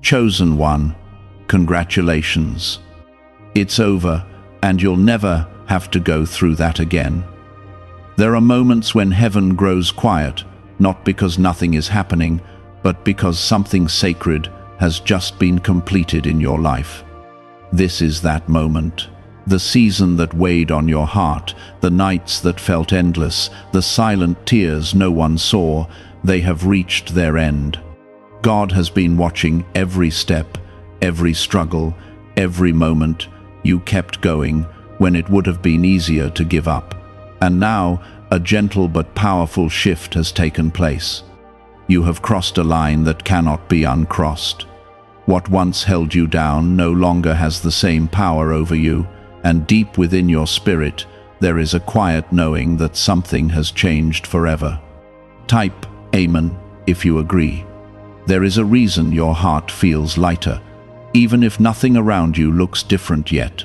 Chosen one, congratulations. It's over, and you'll never have to go through that again. There are moments when heaven grows quiet, not because nothing is happening, but because something sacred has just been completed in your life. This is that moment. The season that weighed on your heart, the nights that felt endless, the silent tears no one saw, they have reached their end. God has been watching every step, every struggle, every moment. You kept going when it would have been easier to give up. And now, a gentle but powerful shift has taken place. You have crossed a line that cannot be uncrossed. What once held you down no longer has the same power over you, and deep within your spirit, there is a quiet knowing that something has changed forever. Type Amen if you agree. There is a reason your heart feels lighter, even if nothing around you looks different yet.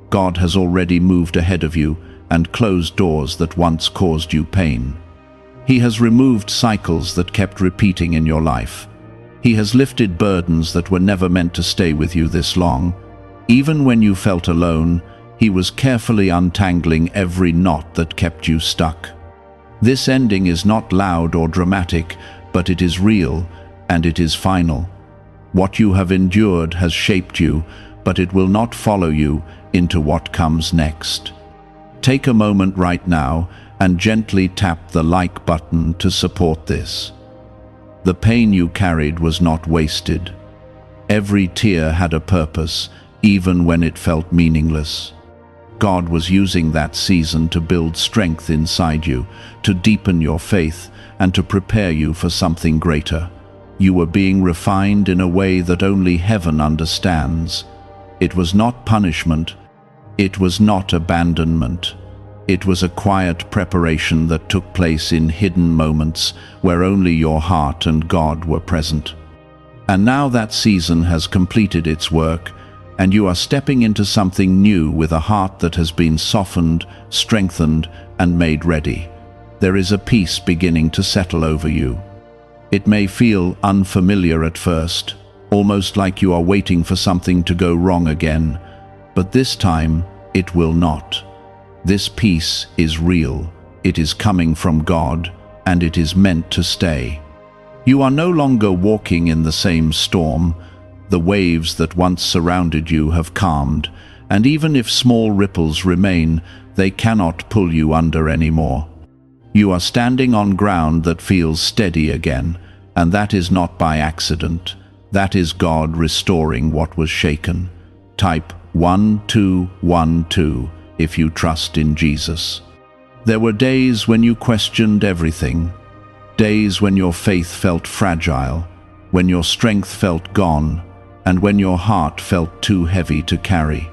God has already moved ahead of you and closed doors that once caused you pain. He has removed cycles that kept repeating in your life. He has lifted burdens that were never meant to stay with you this long. Even when you felt alone, He was carefully untangling every knot that kept you stuck. This ending is not loud or dramatic, but it is real, and it is final. What you have endured has shaped you, but it will not follow you into what comes next. Take a moment right now and gently tap the like button to support this. The pain you carried was not wasted. Every tear had a purpose, even when it felt meaningless. God was using that season to build strength inside you, to deepen your faith, and to prepare you for something greater. You were being refined in a way that only heaven understands. It was not punishment. It was not abandonment. It was a quiet preparation that took place in hidden moments where only your heart and God were present. And now that season has completed its work, and you are stepping into something new with a heart that has been softened, strengthened, and made ready. There is a peace beginning to settle over you. It may feel unfamiliar at first, almost like you are waiting for something to go wrong again, but this time it will not. This peace is real, it is coming from God, and it is meant to stay. You are no longer walking in the same storm. The waves that once surrounded you have calmed, and even if small ripples remain, they cannot pull you under anymore. You are standing on ground that feels steady again, and that is not by accident. That is God restoring what was shaken. Type 1212 if you trust in Jesus. There were days when you questioned everything, days when your faith felt fragile, when your strength felt gone, and when your heart felt too heavy to carry.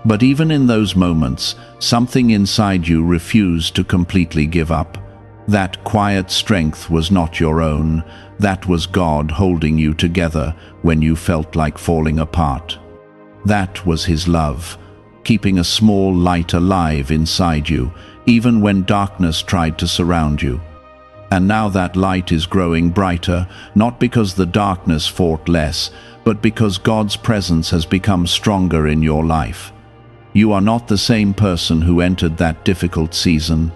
But even in those moments, something inside you refused to completely give up. That quiet strength was not your own. That was God holding you together when you felt like falling apart. That was His love, keeping a small light alive inside you, even when darkness tried to surround you. And now that light is growing brighter, not because the darkness fought less, but because God's presence has become stronger in your life. You are not the same person who entered that difficult season.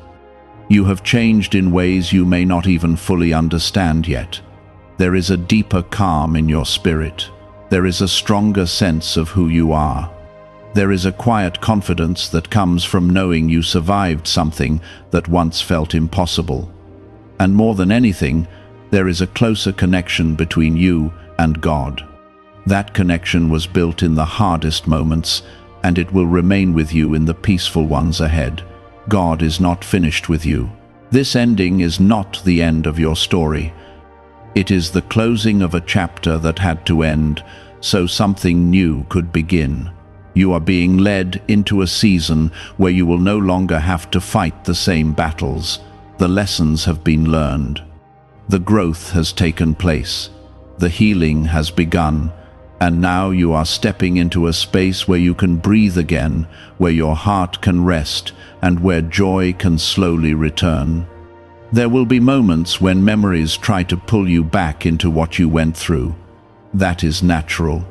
You have changed in ways you may not even fully understand yet. There is a deeper calm in your spirit. There is a stronger sense of who you are. There is a quiet confidence that comes from knowing you survived something that once felt impossible. And more than anything, there is a closer connection between you and God. That connection was built in the hardest moments, and it will remain with you in the peaceful ones ahead. God is not finished with you. This ending is not the end of your story. It is the closing of a chapter that had to end, so something new could begin. You are being led into a season where you will no longer have to fight the same battles. The lessons have been learned. The growth has taken place. The healing has begun. And now you are stepping into a space where you can breathe again, where your heart can rest, and where joy can slowly return. There will be moments when memories try to pull you back into what you went through. That is natural.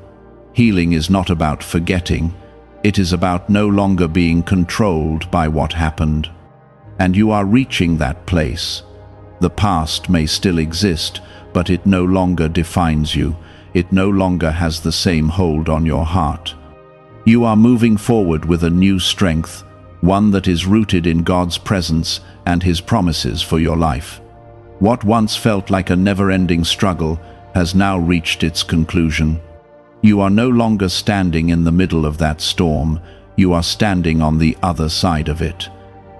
Healing is not about forgetting. It is about no longer being controlled by what happened. And you are reaching that place. The past may still exist, but it no longer defines you. It no longer has the same hold on your heart. You are moving forward with a new strength, one that is rooted in God's presence and His promises for your life. What once felt like a never-ending struggle has now reached its conclusion. You are no longer standing in the middle of that storm. You are standing on the other side of it.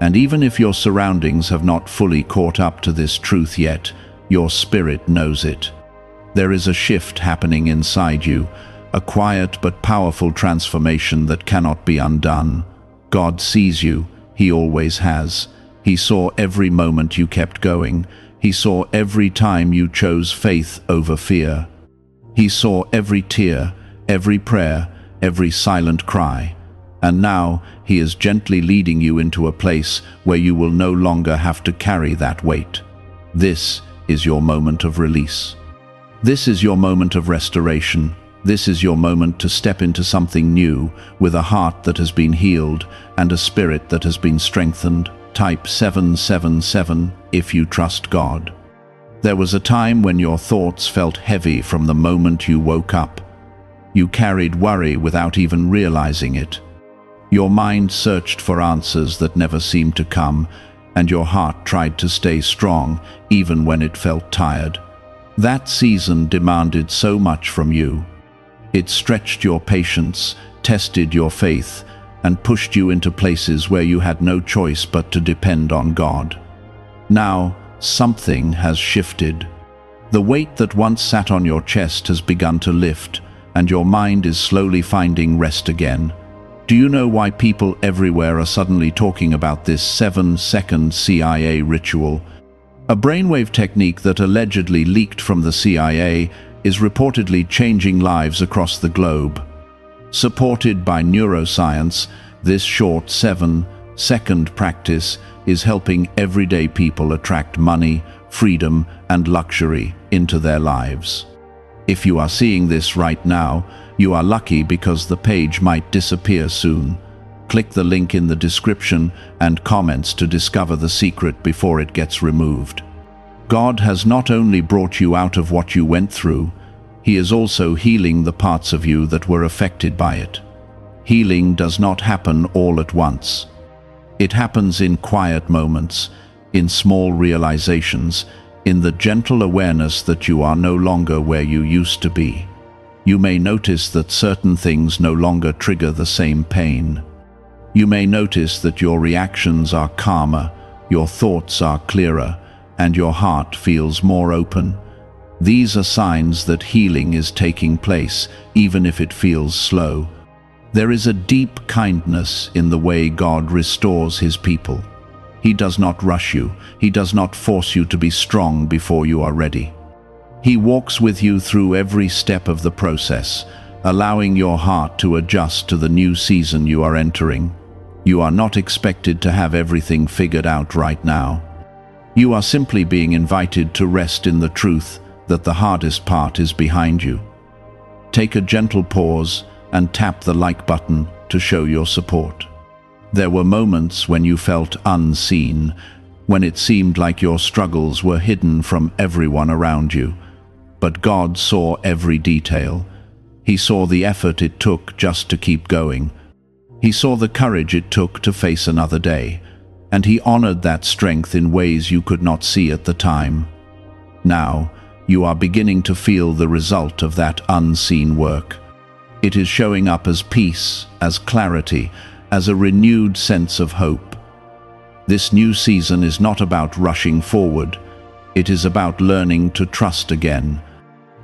And even if your surroundings have not fully caught up to this truth yet, your spirit knows it. There is a shift happening inside you, a quiet but powerful transformation that cannot be undone. God sees you. He always has. He saw every moment you kept going. He saw every time you chose faith over fear. He saw every tear, every prayer, every silent cry. And now He is gently leading you into a place where you will no longer have to carry that weight. This is your moment of release. This is your moment of restoration. This is your moment to step into something new, with a heart that has been healed and a spirit that has been strengthened. Type 777 if you trust God. There was a time when your thoughts felt heavy from the moment you woke up. You carried worry without even realizing it. Your mind searched for answers that never seemed to come, and your heart tried to stay strong even when it felt tired. That season demanded so much from you. It stretched your patience, tested your faith, and pushed you into places where you had no choice but to depend on God. Now, something has shifted. The weight that once sat on your chest has begun to lift, and your mind is slowly finding rest again. Do you know why people everywhere are suddenly talking about this 7-second CIA ritual? A brainwave technique that allegedly leaked from the CIA is reportedly changing lives across the globe. Supported by neuroscience, this short 7-second practice is helping everyday people attract money, freedom, and luxury into their lives. If you are seeing this right now, you are lucky because the page might disappear soon. Click the link in the description and comments to discover the secret before it gets removed. God has not only brought you out of what you went through, He is also healing the parts of you that were affected by it. Healing does not happen all at once. It happens in quiet moments, in small realizations, in the gentle awareness that you are no longer where you used to be. You may notice that certain things no longer trigger the same pain. You may notice that your reactions are calmer, your thoughts are clearer, and your heart feels more open. These are signs that healing is taking place, even if it feels slow. There is a deep kindness in the way God restores His people. He does not rush you. He does not force you to be strong before you are ready. He walks with you through every step of the process, allowing your heart to adjust to the new season you are entering. You are not expected to have everything figured out right now. You are simply being invited to rest in the truth that the hardest part is behind you. Take a gentle pause and tap the like button to show your support. There were moments when you felt unseen, when it seemed like your struggles were hidden from everyone around you. But God saw every detail. He saw the effort it took just to keep going. He saw the courage it took to face another day, and He honored that strength in ways you could not see at the time. Now, you are beginning to feel the result of that unseen work. It is showing up as peace, as clarity, as a renewed sense of hope. This new season is not about rushing forward. It is about learning to trust again.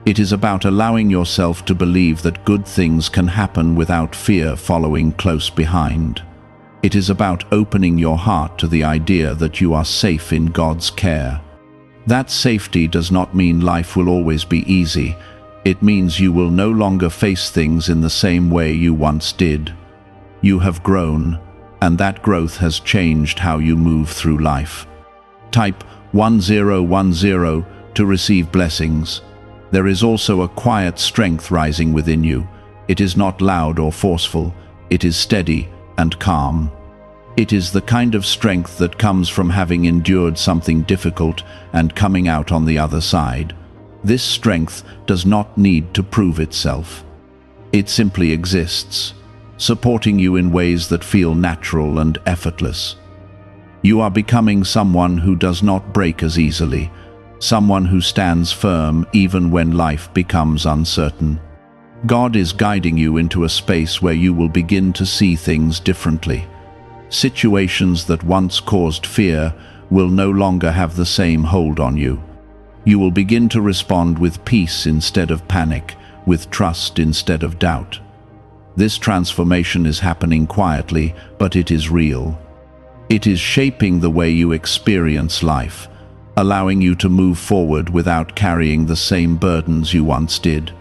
It is about allowing yourself to believe that good things can happen without fear following close behind. It is about opening your heart to the idea that you are safe in God's care. That safety does not mean life will always be easy. It means you will no longer face things in the same way you once did. You have grown, and that growth has changed how you move through life. Type 1010 to receive blessings. there is also a quiet strength rising within you. It is not loud or forceful, it is steady and calm. It is the kind of strength that comes from having endured something difficult and coming out on the other side. This strength does not need to prove itself. It simply exists, supporting you in ways that feel natural and effortless. You are becoming someone who does not break as easily, someone who stands firm even when life becomes uncertain. God is guiding you into a space where you will begin to see things differently. Situations that once caused fear will no longer have the same hold on you. You will begin to respond with peace instead of panic, with trust instead of doubt. This transformation is happening quietly, but it is real. It is shaping the way you experience life, allowing you to move forward without carrying the same burdens you once did.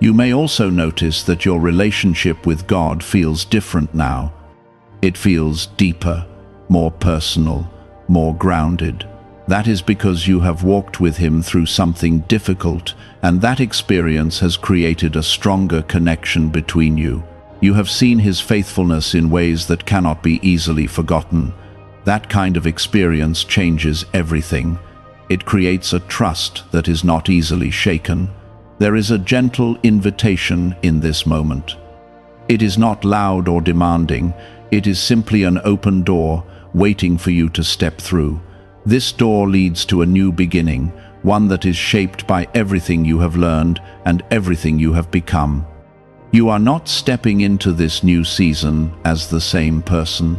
You may also notice that your relationship with God feels different now. It feels deeper, more personal, more grounded. That is because you have walked with Him through something difficult, and that experience has created a stronger connection between you. You have seen His faithfulness in ways that cannot be easily forgotten. That kind of experience changes everything. It creates a trust that is not easily shaken. There is a gentle invitation in this moment. It is not loud or demanding. It is simply an open door waiting for you to step through. This door leads to a new beginning, one that is shaped by everything you have learned and everything you have become. You are not stepping into this new season as the same person.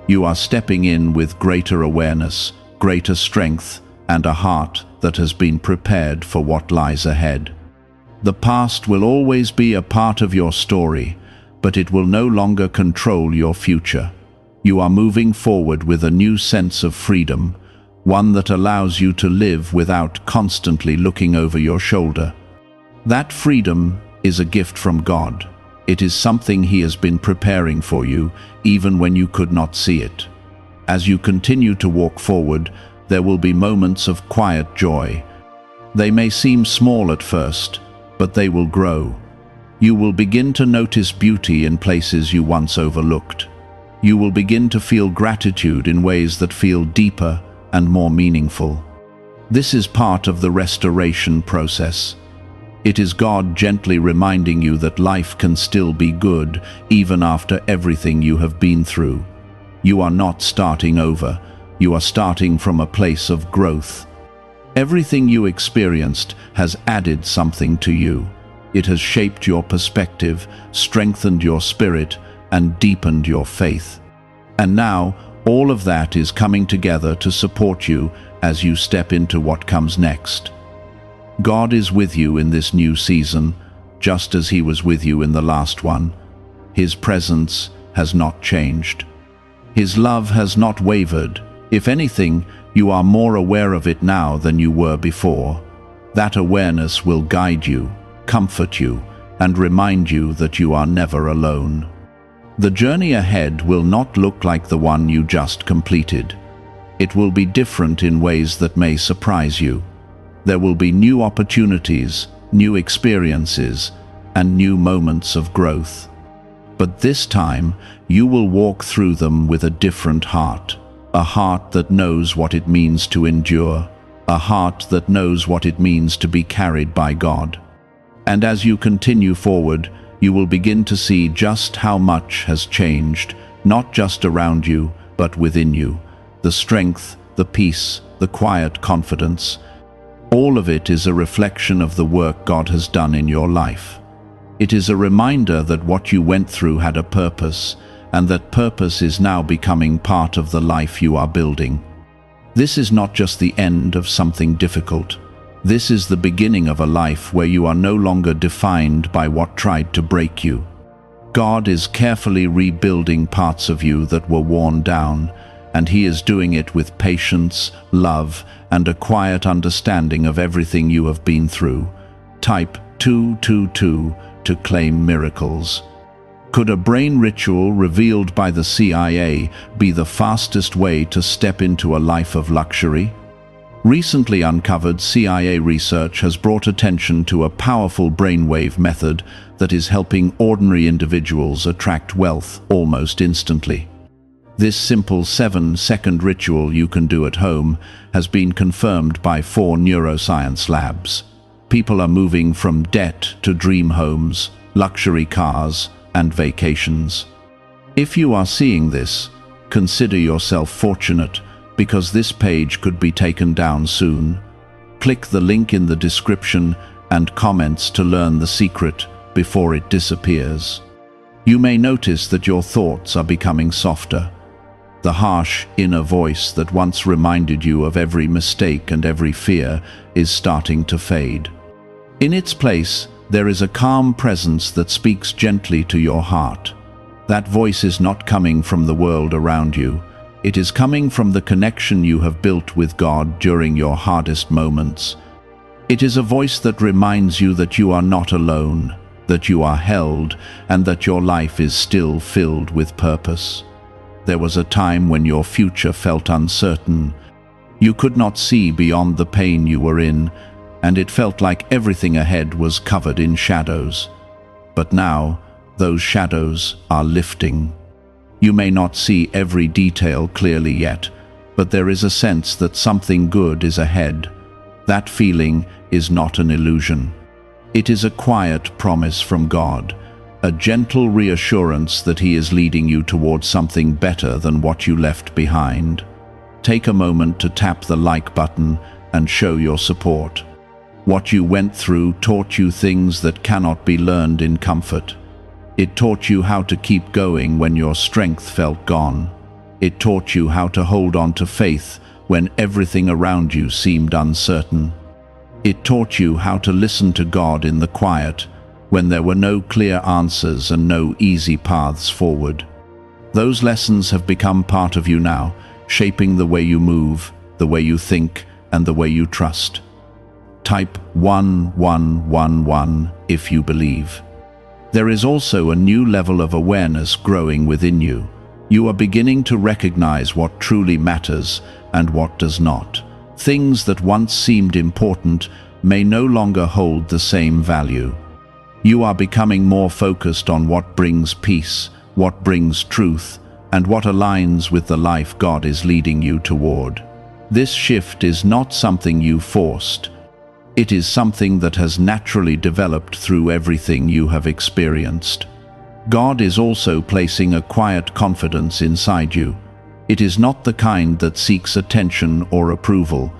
You are stepping in with greater awareness, greater strength, and a heart that has been prepared for what lies ahead. The past will always be a part of your story, but it will no longer control your future. You are moving forward with a new sense of freedom, one that allows you to live without constantly looking over your shoulder. That freedom is a gift from God. It is something He has been preparing for you, even when you could not see it. As you continue to walk forward, there will be moments of quiet joy. They may seem small at first, but they will grow. You will begin to notice beauty in places you once overlooked. You will begin to feel gratitude in ways that feel deeper and more meaningful. This is part of the restoration process. It is God gently reminding you that life can still be good, even after everything you have been through. You are not starting over. You are starting from a place of growth. Everything you experienced has added something to you. It has shaped your perspective, strengthened your spirit, and deepened your faith. And now, all of that is coming together to support you as you step into what comes next. God is with you in this new season, just as He was with you in the last one. His presence has not changed. His love has not wavered. If anything, you are more aware of it now than you were before. That awareness will guide you, comfort you, and remind you that you are never alone. The journey ahead will not look like the one you just completed. It will be different in ways that may surprise you. There will be new opportunities, new experiences, and new moments of growth. But this time, you will walk through them with a different heart. A heart that knows what it means to endure. A heart that knows what it means to be carried by God. And as you continue forward, you will begin to see just how much has changed, not just around you, but within you. The strength, the peace, the quiet confidence. All of it is a reflection of the work God has done in your life. It is a reminder that what you went through had a purpose, and that purpose is now becoming part of the life you are building. This is not just the end of something difficult. This is the beginning of a life where you are no longer defined by what tried to break you. God is carefully rebuilding parts of you that were worn down, and He is doing it with patience, love, and a quiet understanding of everything you have been through. Type 222 to claim miracles. Could a brain ritual revealed by the CIA be the fastest way to step into a life of luxury? Recently uncovered CIA research has brought attention to a powerful brainwave method that is helping ordinary individuals attract wealth almost instantly. This simple 7-second ritual you can do at home has been confirmed by 4 neuroscience labs. People are moving from debt to dream homes, luxury cars, and vacations. If you are seeing this, consider yourself fortunate, because this page could be taken down soon. Click the link in the description and comments to learn the secret before it disappears. You may notice that your thoughts are becoming softer. The harsh inner voice that once reminded you of every mistake and every fear is starting to fade. In its place, there is a calm presence that speaks gently to your heart. That voice is not coming from the world around you. It is coming from the connection you have built with God during your hardest moments. It is a voice that reminds you that you are not alone, that you are held, and that your life is still filled with purpose. There was a time when your future felt uncertain. You could not see beyond the pain you were in, and it felt like everything ahead was covered in shadows. But now, those shadows are lifting. You may not see every detail clearly yet, but there is a sense that something good is ahead. That feeling is not an illusion. It is a quiet promise from God, a gentle reassurance that He is leading you towards something better than what you left behind. Take a moment to tap the like button and show your support. What you went through taught you things that cannot be learned in comfort. It taught you how to keep going when your strength felt gone. It taught you how to hold on to faith when everything around you seemed uncertain. It taught you how to listen to God in the quiet when there were no clear answers and no easy paths forward. Those lessons have become part of you now, shaping the way you move, the way you think, and the way you trust. Type 1111 if you believe. There is also a new level of awareness growing within you. You are beginning to recognize what truly matters and what does not. Things that once seemed important may no longer hold the same value. You are becoming more focused on what brings peace, what brings truth, and what aligns with the life God is leading you toward. This shift is not something you forced. It is something that has naturally developed through everything you have experienced. God is also placing a quiet confidence inside you. It is not the kind that seeks attention or approval.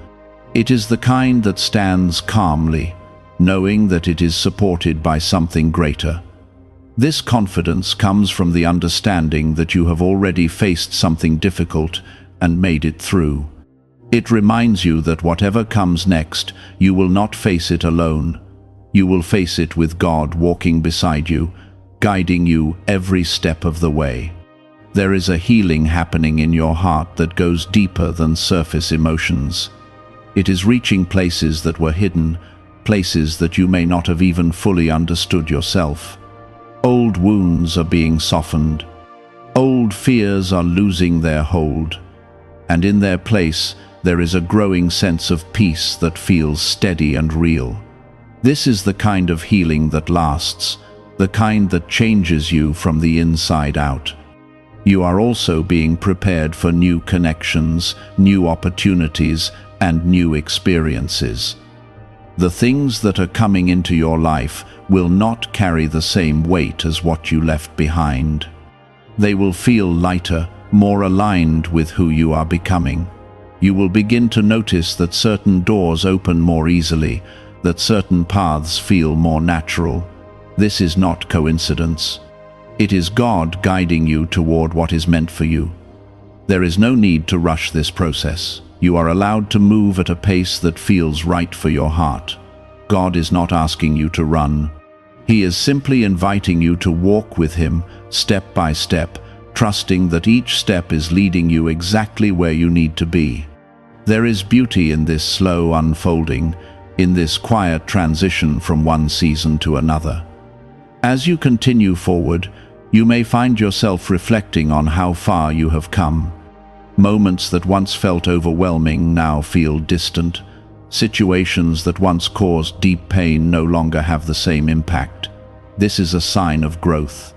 It is the kind that stands calmly, knowing that it is supported by something greater. This confidence comes from the understanding that you have already faced something difficult and made it through. It reminds you that whatever comes next, you will not face it alone. You will face it with God walking beside you, guiding you every step of the way. There is a healing happening in your heart that goes deeper than surface emotions. It is reaching places that were hidden, places that you may not have even fully understood yourself. Old wounds are being softened. Old fears are losing their hold. And in their place, there is a growing sense of peace that feels steady and real. This is the kind of healing that lasts, the kind that changes you from the inside out. You are also being prepared for new connections, new opportunities, and new experiences. The things that are coming into your life will not carry the same weight as what you left behind. They will feel lighter, more aligned with who you are becoming. You will begin to notice that certain doors open more easily, that certain paths feel more natural. This is not coincidence. It is God guiding you toward what is meant for you. There is no need to rush this process. You are allowed to move at a pace that feels right for your heart. God is not asking you to run. He is simply inviting you to walk with Him, step by step, trusting that each step is leading you exactly where you need to be. There is beauty in this slow unfolding, in this quiet transition from one season to another. As you continue forward, you may find yourself reflecting on how far you have come. Moments that once felt overwhelming now feel distant. Situations that once caused deep pain no longer have the same impact. This is a sign of growth.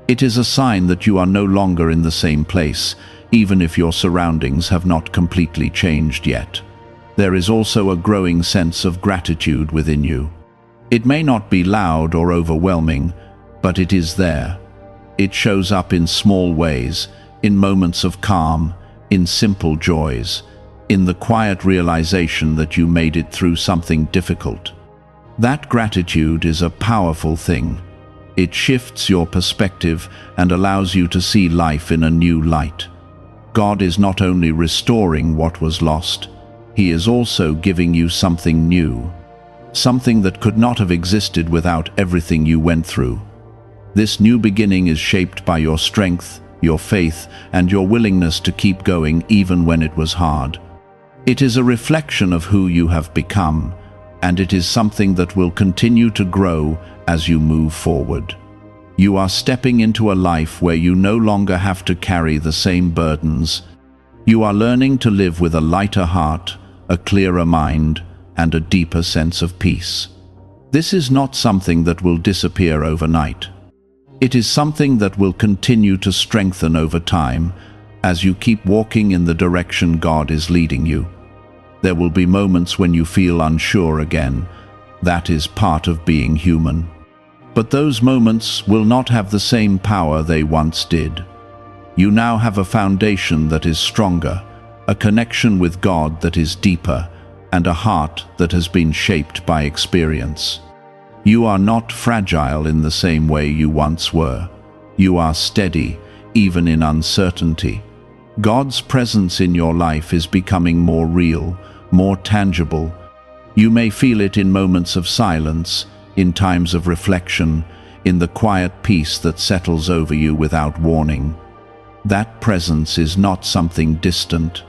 It is a sign that you are no longer in the same place, even if your surroundings have not completely changed yet. There is also a growing sense of gratitude within you. It may not be loud or overwhelming, but it is there. It shows up in small ways, in moments of calm, in simple joys, in the quiet realization that you made it through something difficult. That gratitude is a powerful thing. It shifts your perspective and allows you to see life in a new light. God is not only restoring what was lost, He is also giving you something new, something that could not have existed without everything you went through. This new beginning is shaped by your strength, your faith, and your willingness to keep going even when it was hard. It is a reflection of who you have become, and it is something that will continue to grow as you move forward. You are stepping into a life where you no longer have to carry the same burdens. You are learning to live with a lighter heart, a clearer mind, and a deeper sense of peace. This is not something that will disappear overnight. It is something that will continue to strengthen over time as you keep walking in the direction God is leading you. There will be moments when you feel unsure again. That is part of being human. But those moments will not have the same power they once did. You now have a foundation that is stronger, a connection with God that is deeper, and a heart that has been shaped by experience. You are not fragile in the same way you once were. You are steady, even in uncertainty. God's presence in your life is becoming more real, more tangible. You may feel it in moments of silence, in times of reflection, in the quiet peace that settles over you without warning. That presence is not something distant.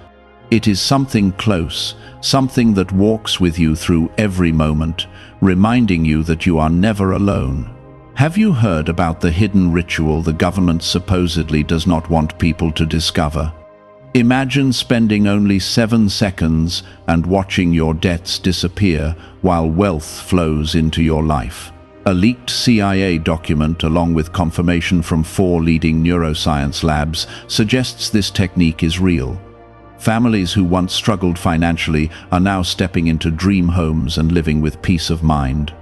It is something close, something that walks with you through every moment, reminding you that you are never alone. Have you heard about the hidden ritual the government supposedly does not want people to discover? Imagine spending only 7 seconds and watching your debts disappear while wealth flows into your life. A leaked CIA document, along with confirmation from 4 leading neuroscience labs, suggests this technique is real. Families who once struggled financially are now stepping into dream homes and living with peace of mind.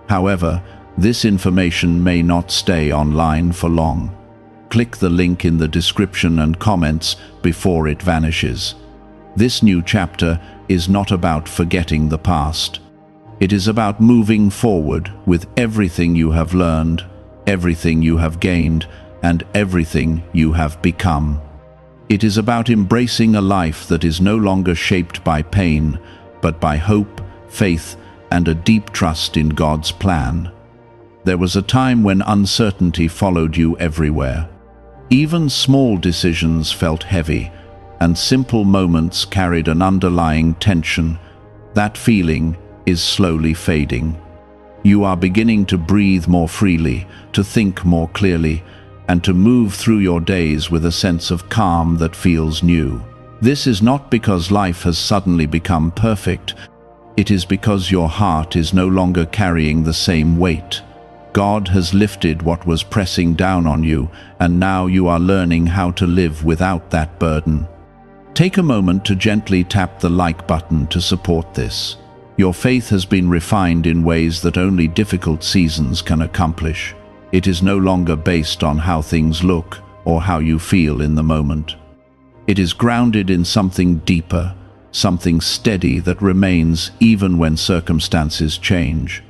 However, this information may not stay online for long. Click the link in the description and comments before it vanishes. This new chapter is not about forgetting the past. It is about moving forward with everything you have learned, everything you have gained, and everything you have become. It is about embracing a life that is no longer shaped by pain, but by hope, faith, and a deep trust in God's plan. There was a time when uncertainty followed you everywhere. Even small decisions felt heavy, and simple moments carried an underlying tension. That feeling is slowly fading. You are beginning to breathe more freely, to think more clearly, and to move through your days with a sense of calm that feels new. This is not because life has suddenly become perfect. It is because your heart is no longer carrying the same weight. God has lifted what was pressing down on you, and now you are learning how to live without that burden. Take a moment to gently tap the like button to support this. Your faith has been refined in ways that only difficult seasons can accomplish. It is no longer based on how things look or how you feel in the moment. It is grounded in something deeper, something steady that remains even when circumstances change.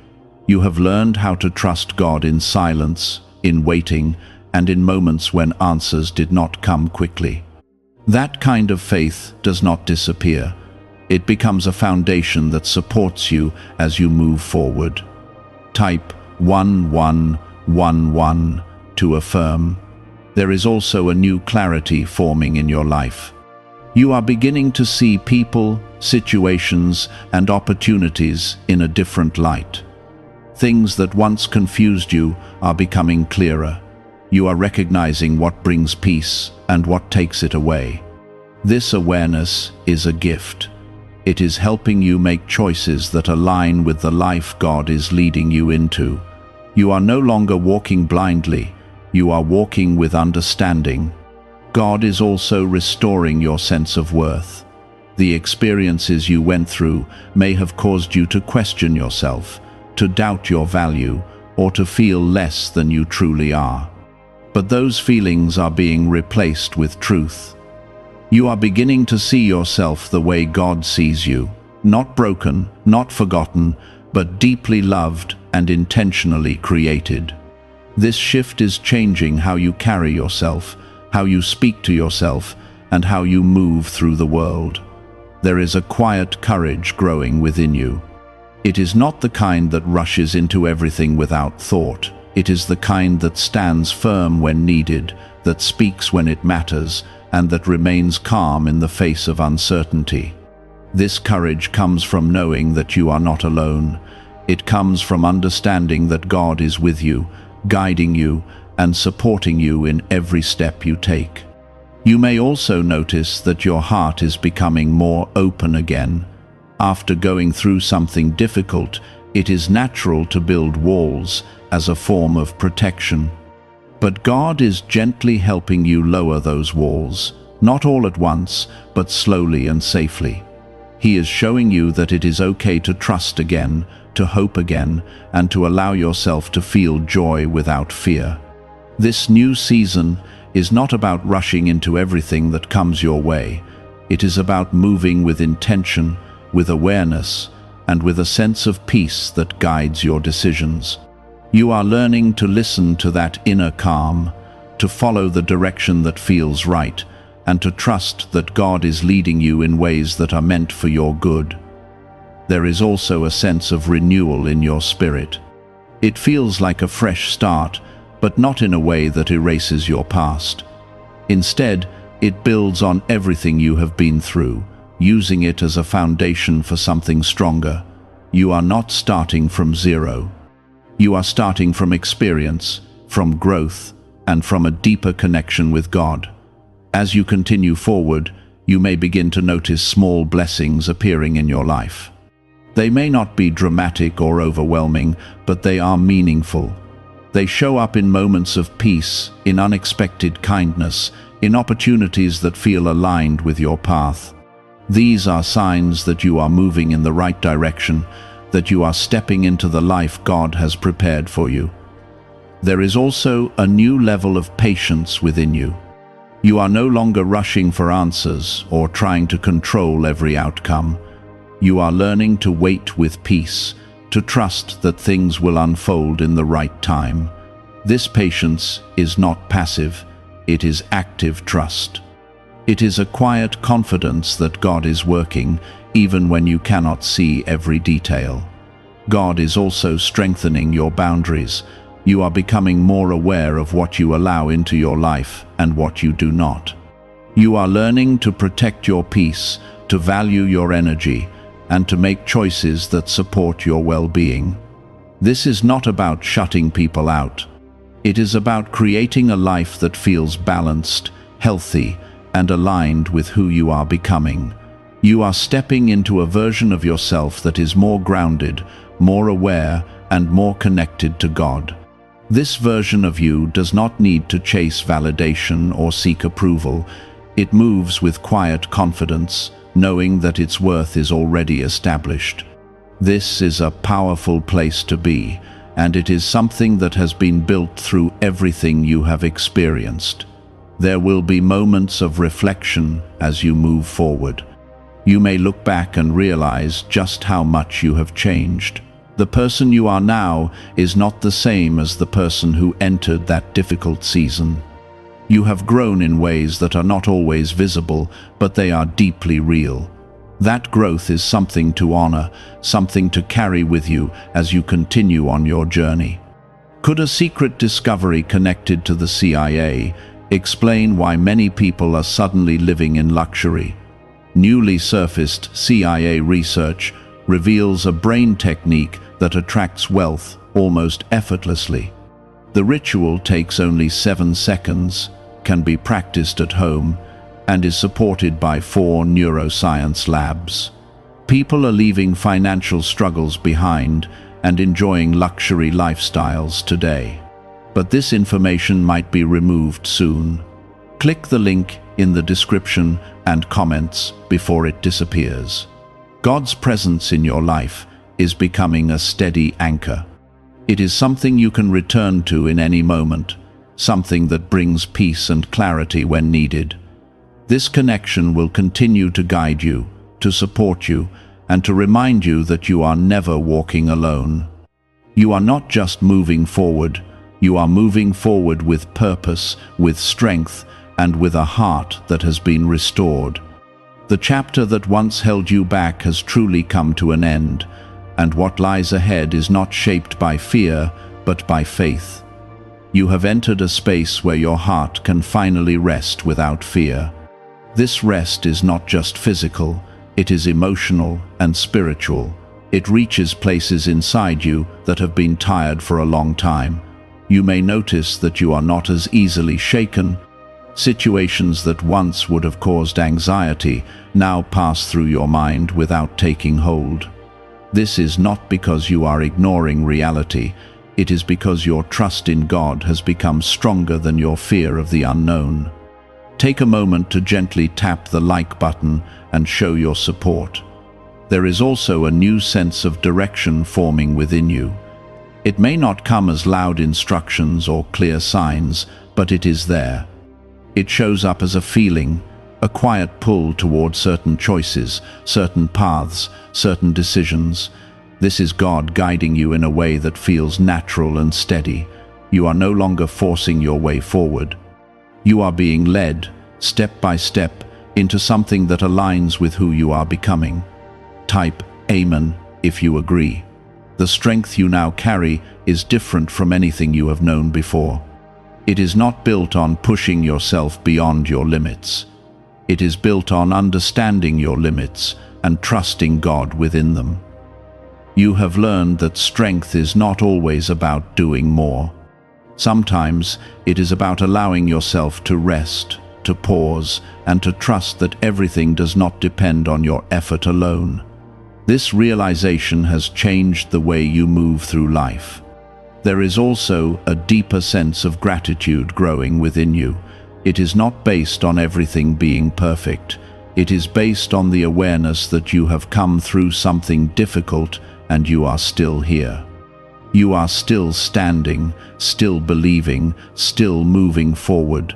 You have learned how to trust God in silence, in waiting, and in moments when answers did not come quickly. That kind of faith does not disappear. It becomes a foundation that supports you as you move forward. Type 1111 to affirm. There is also a new clarity forming in your life. You are beginning to see people, situations, and opportunities in a different light. Things that once confused you are becoming clearer. You are recognizing what brings peace and what takes it away. This awareness is a gift. It is helping you make choices that align with the life God is leading you into. You are no longer walking blindly, you are walking with understanding. God is also restoring your sense of worth. The experiences you went through may have caused you to question yourself, to doubt your value, or to feel less than you truly are. But those feelings are being replaced with truth. You are beginning to see yourself the way God sees you, not broken, not forgotten, but deeply loved and intentionally created. This shift is changing how you carry yourself, how you speak to yourself, and how you move through the world. There is a quiet courage growing within you. It is not the kind that rushes into everything without thought. It is the kind that stands firm when needed, that speaks when it matters, and that remains calm in the face of uncertainty. This courage comes from knowing that you are not alone. It comes from understanding that God is with you, guiding you, and supporting you in every step you take. You may also notice that your heart is becoming more open again. After going through something difficult, it is natural to build walls as a form of protection. But God is gently helping you lower those walls, not all at once, but slowly and safely. He is showing you that it is okay to trust again, to hope again, and to allow yourself to feel joy without fear. This new season is not about rushing into everything that comes your way. It is about moving with intention, with awareness, and with a sense of peace that guides your decisions. You are learning to listen to that inner calm, to follow the direction that feels right, and to trust that God is leading you in ways that are meant for your good. There is also a sense of renewal in your spirit. It feels like a fresh start, but not in a way that erases your past. Instead, it builds on everything you have been through, using it as a foundation for something stronger. You are not starting from zero. You are starting from experience, from growth, and from a deeper connection with God. As you continue forward, you may begin to notice small blessings appearing in your life. They may not be dramatic or overwhelming, but they are meaningful. They show up in moments of peace, in unexpected kindness, in opportunities that feel aligned with your path. These are signs that you are moving in the right direction, that you are stepping into the life God has prepared for you. There is also a new level of patience within you. You are no longer rushing for answers or trying to control every outcome. You are learning to wait with peace, to trust that things will unfold in the right time. This patience is not passive, it is active trust. It is a quiet confidence that God is working, even when you cannot see every detail. God is also strengthening your boundaries. You are becoming more aware of what you allow into your life and what you do not. You are learning to protect your peace, to value your energy, and to make choices that support your well-being. This is not about shutting people out. It is about creating a life that feels balanced, healthy, and aligned with who you are becoming. You are stepping into a version of yourself that is more grounded, more aware, and more connected to God. This version of you does not need to chase validation or seek approval. It moves with quiet confidence, knowing that its worth is already established. This is a powerful place to be, and it is something that has been built through everything you have experienced. There will be moments of reflection as you move forward. You may look back and realize just how much you have changed. The person you are now is not the same as the person who entered that difficult season. You have grown in ways that are not always visible, but they are deeply real. That growth is something to honor, something to carry with you as you continue on your journey. Could a secret discovery connected to the CIA explain why many people are suddenly living in luxury? Newly surfaced CIA research reveals a brain technique that attracts wealth almost effortlessly. The ritual takes only 7 seconds, can be practiced at home, and is supported by 4 neuroscience labs. People are leaving financial struggles behind and enjoying luxury lifestyles today. But this information might be removed soon. Click the link in the description and comments before it disappears. God's presence in your life is becoming a steady anchor. It is something you can return to in any moment, something that brings peace and clarity when needed. This connection will continue to guide you, to support you, and to remind you that you are never walking alone. You are not just moving forward, you are moving forward with purpose, with strength, and with a heart that has been restored. The chapter that once held you back has truly come to an end, and what lies ahead is not shaped by fear, but by faith. You have entered a space where your heart can finally rest without fear. This rest is not just physical, it is emotional and spiritual. It reaches places inside you that have been tired for a long time. You may notice that you are not as easily shaken. Situations that once would have caused anxiety now pass through your mind without taking hold. This is not because you are ignoring reality, it is because your trust in God has become stronger than your fear of the unknown. Take a moment to gently tap the like button and show your support. There is also a new sense of direction forming within you. It may not come as loud instructions or clear signs, but it is there. It shows up as a feeling, a quiet pull toward certain choices, certain paths, certain decisions. This is God guiding you in a way that feels natural and steady. You are no longer forcing your way forward. You are being led, step by step, into something that aligns with who you are becoming. Type Amen if you agree. The strength you now carry is different from anything you have known before. It is not built on pushing yourself beyond your limits. It is built on understanding your limits and trusting God within them. You have learned that strength is not always about doing more. Sometimes it is about allowing yourself to rest, to pause, and to trust that everything does not depend on your effort alone. This realization has changed the way you move through life. There is also a deeper sense of gratitude growing within you. It is not based on everything being perfect. It is based on the awareness that you have come through something difficult and you are still here. You are still standing, still believing, still moving forward.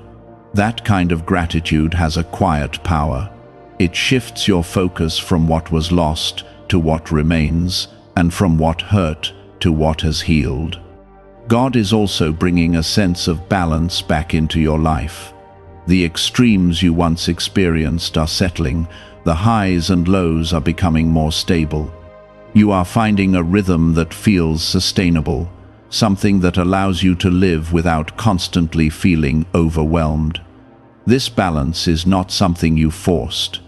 That kind of gratitude has a quiet power. It shifts your focus from what was lost to what remains, and from what hurt to what has healed. God is also bringing a sense of balance back into your life. The extremes you once experienced are settling, the highs and lows are becoming more stable. You are finding a rhythm that feels sustainable, something that allows you to live without constantly feeling overwhelmed. This balance is not something you forced.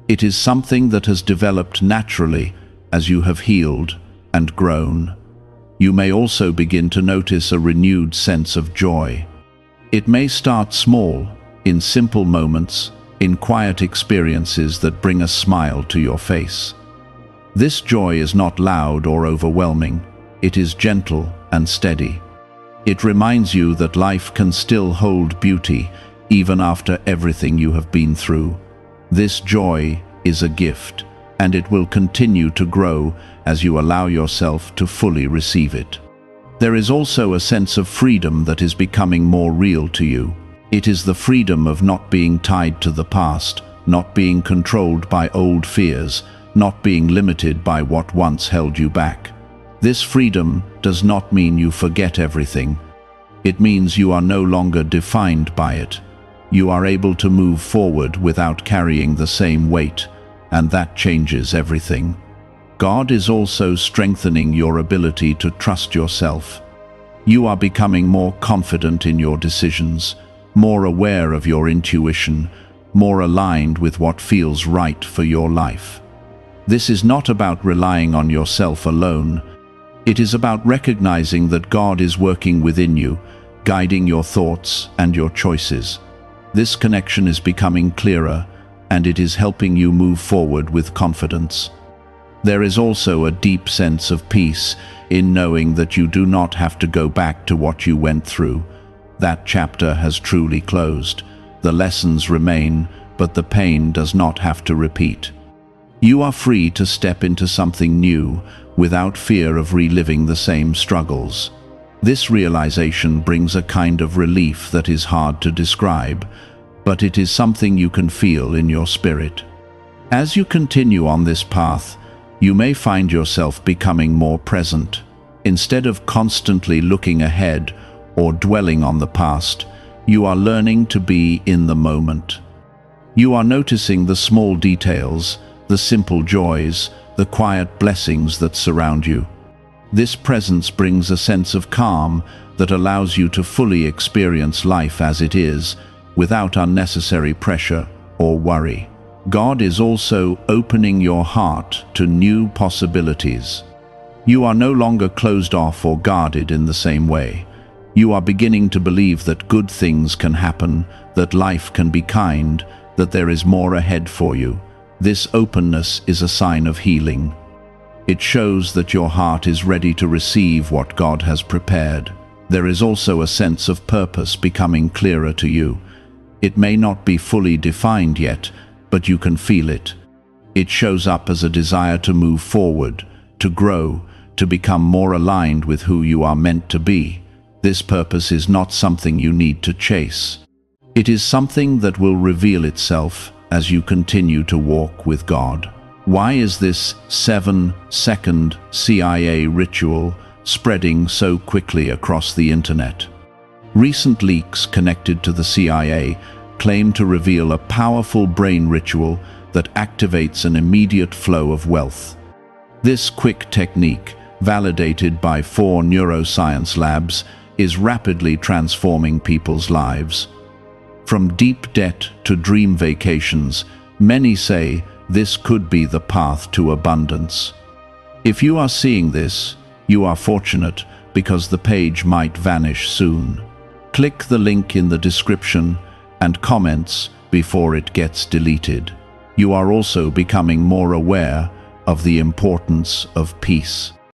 It is something that has developed naturally as you have healed and grown. You may also begin to notice a renewed sense of joy. It may start small, in simple moments, in quiet experiences that bring a smile to your face. This joy is not loud or overwhelming. It is gentle and steady. It reminds you that life can still hold beauty even after everything you have been through. This joy is a gift, and it will continue to grow as you allow yourself to fully receive it. There is also a sense of freedom that is becoming more real to you. It is the freedom of not being tied to the past, not being controlled by old fears, not being limited by what once held you back. This freedom does not mean you forget everything. It means you are no longer defined by it. You are able to move forward without carrying the same weight, and that changes everything. God is also strengthening your ability to trust yourself. You are becoming more confident in your decisions, more aware of your intuition, more aligned with what feels right for your life. This is not about relying on yourself alone. It is about recognizing that God is working within you, guiding your thoughts and your choices. This connection is becoming clearer, and it is helping you move forward with confidence. There is also a deep sense of peace in knowing that you do not have to go back to what you went through. That chapter has truly closed. The lessons remain, but the pain does not have to repeat. You are free to step into something new without fear of reliving the same struggles. This realization brings a kind of relief that is hard to describe, but it is something you can feel in your spirit. As you continue on this path, you may find yourself becoming more present. Instead of constantly looking ahead or dwelling on the past, you are learning to be in the moment. You are noticing the small details, the simple joys, the quiet blessings that surround you. This presence brings a sense of calm that allows you to fully experience life as it is, without unnecessary pressure or worry. God is also opening your heart to new possibilities. You are no longer closed off or guarded in the same way. You are beginning to believe that good things can happen, that life can be kind, that there is more ahead for you. This openness is a sign of healing. It shows that your heart is ready to receive what God has prepared. There is also a sense of purpose becoming clearer to you. It may not be fully defined yet, but you can feel it. It shows up as a desire to move forward, to grow, to become more aligned with who you are meant to be. This purpose is not something you need to chase. It is something that will reveal itself as you continue to walk with God. Why is this 7-second CIA ritual spreading so quickly across the internet? Recent leaks connected to the CIA claim to reveal a powerful brain ritual that activates an immediate flow of wealth. This quick technique, validated by 4 neuroscience labs, is rapidly transforming people's lives. From deep debt to dream vacations, many say this could be the path to abundance. If you are seeing this, you are fortunate, because the page might vanish soon. Click the link in the description and comments before it gets deleted. You are also becoming more aware of the importance of peace.